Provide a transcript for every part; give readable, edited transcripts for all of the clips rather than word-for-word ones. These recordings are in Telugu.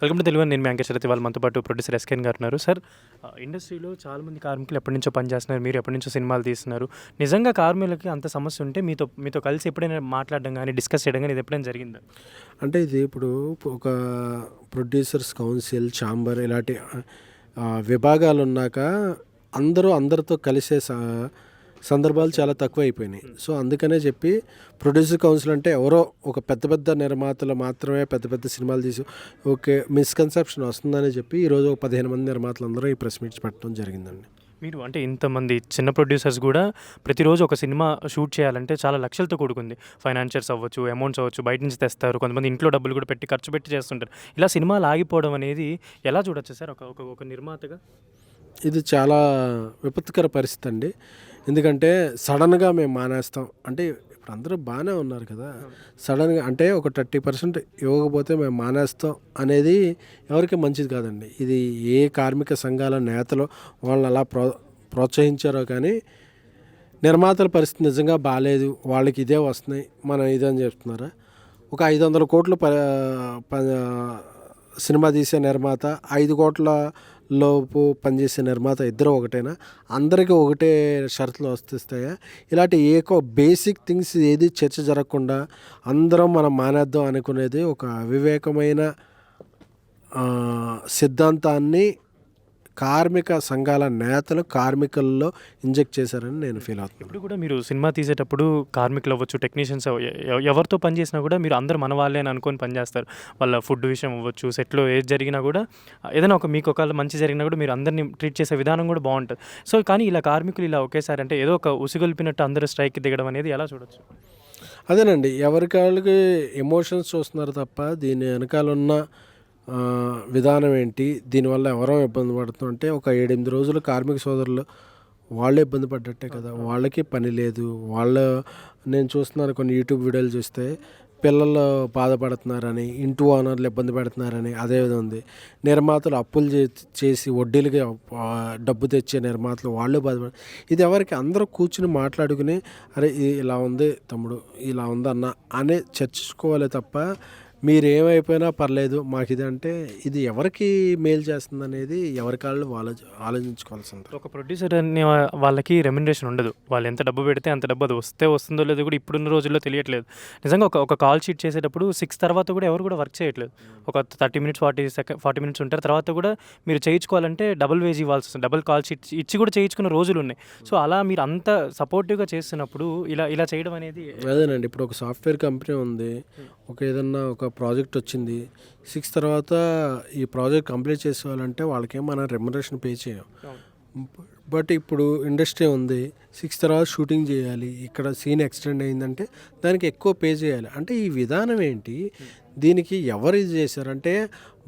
Welcome to Telugu. నేను మీ అంకేష్ రతి. వాళ్ళు మనతో పాటు ప్రొడ్యూసర్ ఎస్కేన్ గారు ఉన్నారు. సార్, ఇండస్ట్రీలో చాలామంది కార్మికులు ఎప్పటి నుంచో పనిచేస్తున్నారు. మీరు ఎప్పటి నుంచో సినిమాలు తీస్తున్నారు. నిజంగా కార్మికులకి అంత సమస్య ఉంటే మీతో మీతో కలిసి ఎప్పుడైనా మాట్లాడడం కానీ, డిస్కస్ చేయడం కానీ ఇది ఎప్పుడైనా జరిగిందా? అంటే ఇది ఇప్పుడు ఒక ప్రొడ్యూసర్స్ కౌన్సిల్, ఛాంబర్ ఇలాంటి విభాగాలు ఉన్నాక అందరూ అందరితో కలిసే సందర్భాలు చాలా తక్కువ అయిపోయినాయి. సో అందుకనే చెప్పి ప్రొడ్యూసర్ కౌన్సిల్ అంటే ఎవరో ఒక పెద్ద పెద్ద నిర్మాతలు మాత్రమే పెద్ద పెద్ద సినిమాలు తీసి ఓకే మిస్కన్సెప్షన్ వస్తుందని చెప్పి ఈరోజు ఒక 15 మంది నిర్మాతలు అందరూ ఈ ప్రెస్ మీట్స్ పెట్టడం జరిగిందండి. మీరు అంటే ఇంతమంది చిన్న ప్రొడ్యూసర్స్ కూడా ప్రతిరోజు ఒక సినిమా షూట్ చేయాలంటే చాలా లక్షలతో కూడుకుంది. ఫైనాన్షియర్స్ అవ్వచ్చు, అమౌంట్స్ అవ్వచ్చు, బయట నుంచి తెస్తారు. కొంతమంది ఇంట్లో డబ్బులు కూడా పెట్టి ఖర్చు పెట్టి చేస్తుంటారు. ఇలా సినిమాలు ఆగిపోవడం అనేది ఎలా చూడొచ్చు సార్ ఒక ఒక నిర్మాతగా? ఇది చాలా విపత్కర పరిస్థితి అండి. ఎందుకంటే సడన్గా మేము మానేస్తాం అంటే ఇప్పుడు అందరూ బాగానే ఉన్నారు కదా, సడన్గా అంటే ఒక 30% ఇవ్వకపోతే మేము మానేస్తాం అనేది ఎవరికి మంచిది కాదండి. ఇది ఏ కార్మిక సంఘాల నేతలు వాళ్ళని అలా ప్రోత్సహించారో కానీ నిర్మాతల పరిస్థితి నిజంగా బాగాలేదు, వాళ్ళకి ఇదే వస్తున్నాయి, మనం ఇదే అని చెప్తున్నారా? ఒక 500 కోట్లు సినిమా తీసే నిర్మాత, 5 కోట్ల లోపు పనిచేసే నిర్మాత ఇద్దరు ఒకటేనా? అందరికీ ఒకటే షరతులు వస్తాయా? ఇలాంటి బేసిక్ థింగ్స్ ఏది చర్చ జరగకుండా అందరం మనం మానేద్దాం అనుకునేది ఒక అవివేకమైన సిద్ధాంతాన్ని కార్మిక సంఘాల నేతలు కార్మికుల్లో ఇంజెక్ట్ చేశారని నేను ఫీల్ అవుతున్నాను. ఇప్పుడు కూడా మీరు సినిమా తీసేటప్పుడు కార్మికులు అవ్వచ్చు, టెక్నీషియన్స్ ఎవరితో పనిచేసినా కూడా మీరు అందరూ మన వాళ్ళే అని అనుకొని పనిచేస్తారు. వాళ్ళ ఫుడ్ విషయం అవ్వచ్చు, సెట్లో ఏది జరిగినా కూడా ఏదైనా మీకు ఒకవేళ మంచి జరిగినా కూడా మీరు అందరినీ ట్రీట్ చేసే విధానం కూడా బాగుంటుంది. సో కానీ ఇలా కార్మికులు ఇలా ఒకేసారి అంటే ఏదో ఒక ఉసిగొల్పినట్టు అందరూ స్ట్రైక్కి దిగడం అనేది ఎలా చూడొచ్చు? అదేనండి, ఎవరికి వాళ్ళకి ఎమోషన్స్ చూస్తున్నారు తప్ప దీని వెనకాల ఉన్న విధానం ఏంటి, దీనివల్ల ఎవరో ఇబ్బంది పడుతుంటే అంటే ఒక 7-8 రోజులు కార్మిక సోదరులు వాళ్ళే ఇబ్బంది పడ్డట్టే కదా. వాళ్ళకి పని లేదు. నేను చూస్తున్నాను కొన్ని యూట్యూబ్ వీడియోలు చూస్తే పిల్లలు బాధపడుతున్నారని, ఇంటి ఓనర్లు ఇబ్బంది పెడుతున్నారని అదే విధంగా ఉంది. నిర్మాతలు అప్పులు చేసి వడ్డీలకి డబ్బు తెచ్చే నిర్మాతలు వాళ్ళు ఇది ఎవరికి అందరూ కూర్చుని మాట్లాడుకుని అరే ఇలా ఉంది తమ్ముడు, ఇలా ఉంది అన్న అనే చర్చించుకోవాలి తప్ప మీరేమైపోయినా పర్లేదు మాకు ఇది అంటే ఇది ఎవరికి మేలు చేస్తుంది అనేది ఎవరి కాళ్ళు ఆలోచించుకోవాల్సింది. ఒక ప్రొడ్యూసర్ అనే వాళ్ళకి రెమ్యునరేషన్ ఉండదు. వాళ్ళు ఎంత డబ్బు పెడితే అంత డబ్బు, అది వస్తుందో లేదో కూడా ఇప్పుడున్న రోజుల్లో తెలియట్లేదు. నిజంగా ఒక కాల్ షీట్ చేసేటప్పుడు 6 తర్వాత కూడా ఎవరు కూడా వర్క్ చేయట్లేదు. ఒక 30 మినిట్స్ 40 మినిట్స్ ఉంటారు. తర్వాత కూడా మీరు చేయించుకోవాలంటే డబుల్ వేజ్ ఇవ్వాల్సి వస్తుంది. డబుల్ కాల్ షీట్ ఇచ్చి కూడా చేయించుకున్న రోజులు ఉన్నాయి. సో అలా మీరు అంత సపోర్టివ్గా చేస్తున్నప్పుడు ఇలా చేయడం అనేది అదేనండి. ఇప్పుడు ఒక సాఫ్ట్వేర్ కంపెనీ ఉంది, ఏదన్నా ఒక ప్రాజెక్ట్ వచ్చింది, 6 తర్వాత ఈ ప్రాజెక్ట్ కంప్లీట్ చేసేవాళ్ళంటే వాళ్ళకేం మనం రెమ్యునరేషన్ పే చేయం. బట్ ఇప్పుడు ఇండస్ట్రీ ఉంది, 6 తర్వాత షూటింగ్ చేయాలి, ఇక్కడ సీన్ ఎక్స్టెండ్ అయిందంటే దానికి ఎక్కువ పే చేయాలి. అంటే ఈ విధానం ఏంటి? దీనికి ఎవరు ఇది చేశారంటే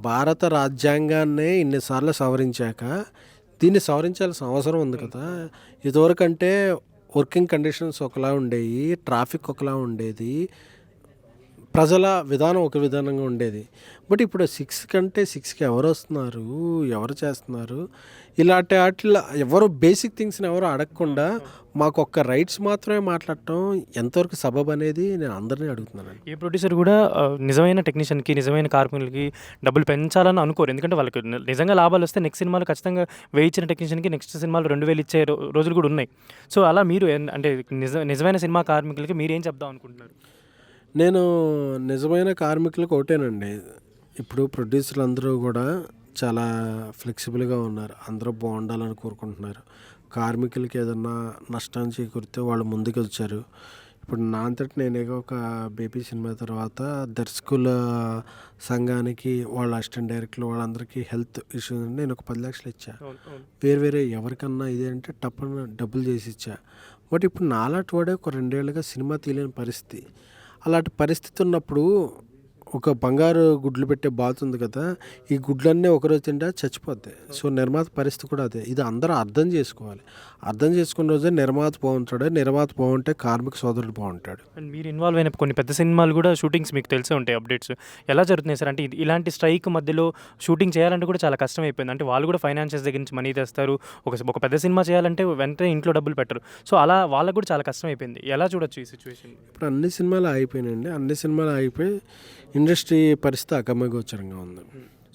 భారత రాజ్యాంగాన్నే ఇన్నిసార్లు సవరించాక దీన్ని సవరించాల్సిన అవసరం ఉంది కదా. ఇదివరకంటే వర్కింగ్ కండిషన్స్ ఒకలా ఉండేవి, ట్రాఫిక్ ఒకలా ఉండేది, ప్రజల విధానం ఒక విధానంగా ఉండేది. బట్ ఇప్పుడు 6 కంటే 6కి ఎవరు వస్తున్నారు, ఎవరు చేస్తున్నారు? ఇలాంటి వాటిలో ఎవరు బేసిక్ థింగ్స్ని ఎవరు అడగకుండా మాకు ఒక్క రైట్స్ మాత్రమే మాట్లాడటం ఎంతవరకు సబబ్ అనేది నేను అందరినీ అడుగుతున్నాను. ఏ ప్రొడ్యూసర్ కూడా నిజమైన టెక్నీషియన్కి, నిజమైన కార్మికులకి డబ్బులు పెంచాలని అనుకోరు. ఎందుకంటే వాళ్ళకి నిజంగా లాభాలు వస్తే నెక్స్ట్ సినిమాలు ఖచ్చితంగా వేయించిన టెక్నీషియన్కి నెక్స్ట్ సినిమాలు 2000 ఇచ్చే రోజులు కూడా ఉన్నాయి. సో అలా మీరు అంటే నిజమైన సినిమా కార్మికులకి మీరేం చెప్దాం అనుకుంటున్నారు? నేను నిజమైన కార్మికులకు ఒకటేనండి, ఇప్పుడు ప్రొడ్యూసర్లు అందరూ కూడా చాలా ఫ్లెక్సిబుల్గా ఉన్నారు, అందరూ బాగుండాలని కోరుకుంటున్నారు. కార్మికులకి ఏదన్నా నష్టం చేకూరితే వాళ్ళు ముందుకు వచ్చారు. ఇప్పుడు నా అంతటి నేనే ఒక బేబీ సినిమా తర్వాత దర్శకుల సంఘానికి వాళ్ళ అసిస్టెంట్ డైరెక్టర్లు వాళ్ళందరికీ హెల్త్ ఇష్యూ నేను ఒక 10 లక్షలు ఇచ్చా. వేరే ఎవరికన్నా ఇదేంటే టప్పని డబ్బులు చేసి ఇచ్చా. బట్ ఇప్పుడు నాలాంటి వాడే ఒక 2 ఏళ్ళుగా సినిమా తీయలేని పరిస్థితి. అలాంటి పరిస్థితి ఉన్నప్పుడు ఒక బంగారు గుడ్లు పెట్టే బాతు ఉంది కదా, ఈ గుడ్లన్నీ ఒకరోజు తింటే చచ్చిపోతాయి. సో నిర్మాత పరిస్థితి కూడా అదే. ఇది అందరూ అర్థం చేసుకోవాలి. అర్థం చేసుకున్న రోజే నిర్మాత బాగుంటాడు. నిర్మాత బాగుంటే కార్మిక సోదరుడు బాగుంటాడు. అండ్ మీరు ఇన్వాల్వ్ అయిన కొన్ని పెద్ద సినిమాలు కూడా షూటింగ్స్ మీకు తెలిసే ఉంటాయి. అప్డేట్స్ ఎలా జరుగుతున్నాయి సార్? అంటే ఇలాంటి స్ట్రైక్ మధ్యలో షూటింగ్ చేయాలంటే కూడా చాలా కష్టం అయిపోయింది. అంటే వాళ్ళు కూడా ఫైనాన్షియల్స్ దగ్గర నుంచి మనీ తెస్తారు. ఒక పెద్ద సినిమా చేయాలంటే వెంటనే ఇంట్లో డబ్బులు పెట్టరు. సో అలా వాళ్ళకు కూడా చాలా కష్టం అయిపోయింది. ఎలా చూడొచ్చు ఈ సిచ్యువేషన్? ఇప్పుడు అన్ని సినిమాలు ఆగిపోయినాయండి. అన్ని సినిమాలు ఆగిపోయి ఇండస్ట్రీ పరిస్థితి అగమ్యగోచరంగా ఉంది.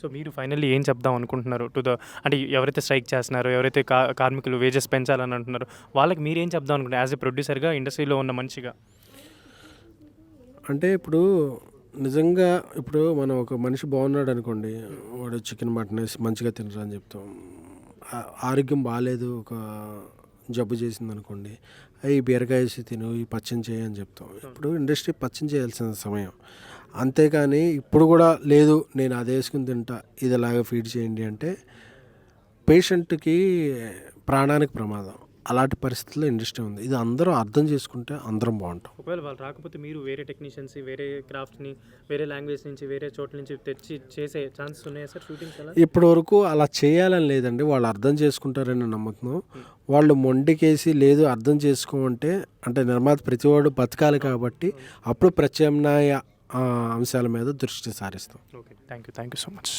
సో మీరు ఫైనల్లీ ఏం చెప్దాం అనుకుంటున్నారు టు ద అంటే ఎవరైతే స్ట్రైక్ చేస్తున్నారో, ఎవరైతే కార్మికులు వేజెస్ పెంచాలని అంటున్నారో, వాళ్ళకి మీరేం చెప్దాం అనుకుంటున్నారు యాజ్ ఎ ప్రొడ్యూసర్గా, ఇండస్ట్రీలో ఉన్న మనిషిగా? అంటే ఇప్పుడు నిజంగా ఇప్పుడు మనం ఒక మనిషి బాగున్నాడు అనుకోండి, వాడు చికెన్ మటన్ వేసి మంచిగా తినరు అని చెప్తాం. ఆరోగ్యం బాగాలేదు, ఒక జబ్బు చేసింది అనుకోండి, అవి బీరకాయ వేసి తిను, ఈ పచ్చని చేయి అని చెప్తాం. ఇప్పుడు ఇండస్ట్రీ పచ్చని చేయాల్సిన సమయం. అంతేకాని ఇప్పుడు కూడా లేదు నేను అది వేసుకుని తింటా, ఇది ఎలాగ ఫీడ్ చేయండి అంటే పేషెంట్కి ప్రాణానికి ప్రమాదం. అలాంటి పరిస్థితుల్లో ఇండస్ట్రీ ఉంది. ఇది అందరూ అర్థం చేసుకుంటే అందరం బాగుంటాం. ఒకవేళ వాళ్ళు రాకపోతే మీరు వేరే టెక్నీషియన్స్, వేరే క్రాఫ్ట్ని, వేరే లాంగ్వేజ్ నుంచి, వేరే చోట్ల నుంచి తెచ్చి చేసే ఛాన్సెస్ ఉన్నాయా సార్ షూటింగ్స్ అలా? ఇప్పటి వరకు అలా చేయాలని లేదండి. వాళ్ళు అర్థం చేసుకుంటారని నమ్ముతున్నాం. వాళ్ళు మొండికేసి లేదు అర్థం చేసుకోమంటే, అంటే నిర్మాత ప్రతివాడు బతకాలి కాబట్టి అప్పుడు ప్రత్యామ్నాయ అంశాల మీద దృష్టి సారిస్తాం. Okay, thank you so much.